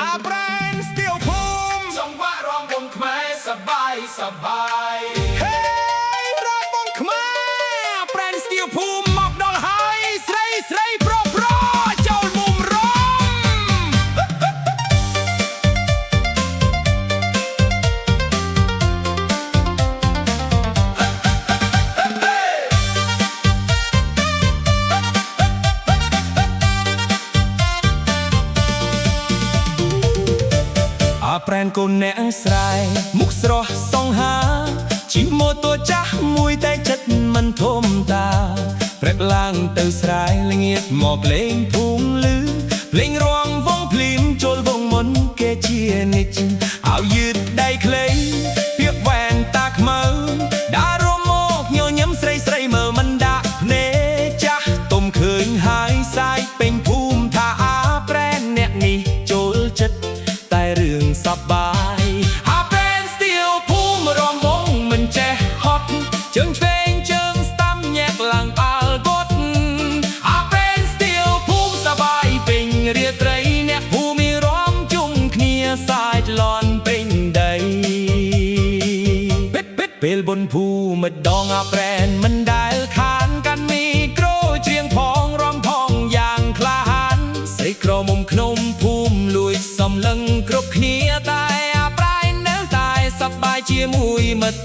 อาแบรนด์สตีลภูมิจังหวะร้องวงแม่สบายสบายเฮ้ยร้องวงแม่แบรนด์สตีลภูมิมอบดอกไม้ใส่ใส่โปรโปรเจ้ามุมร้องอาแปรนកូនអ្នកស្រែមុខស្រស់សង្ហាជីម៉ូតូចាស់មួយតែចិត្តមិនធំតាព្រឹកឡើងទៅស្រែល្ងាចមកលេងភូមិលឺភ្លេងរាំវងភ្លៀងចូលវងមុនគេជានិច្ចឲ្យយឺតដៃខ្លីពាក្យវ៉ែនតាខ្មៅដើររមមកញញឹមស្រីស្រីមើលមិនដាក់ភ្នែកចាស់ទុំឃើញហើយសាយពេញភូមិថាអាប្រែនអ្នកនេះចូលចិត្តតែរឿងសប្បាយអាប្រែនស្ទីលភូមិរំវងមិនចេះហត់ជើងឆ្វេងជើងស្ដាំញាក់ឡើងបាល់វត្តអាប្រែនស្ទីលភូមិសប្បាយពេញរាត្រីអ្នកភូមិរំជុំគ្នាសាយលន់ពេញដីពេលបុណ្យភូមិម្ដងអាប្រែនមិនដែលខានកាន់មីក្រូច្រៀងផងរំផងយ៉ាងក្លាហានស្រីក្រមុំក្នុងភូមិលួចសំឡឹងគ្រប់គ្នាតែអាប្រែននៅតែសប្បាយជាមួយមិត្ត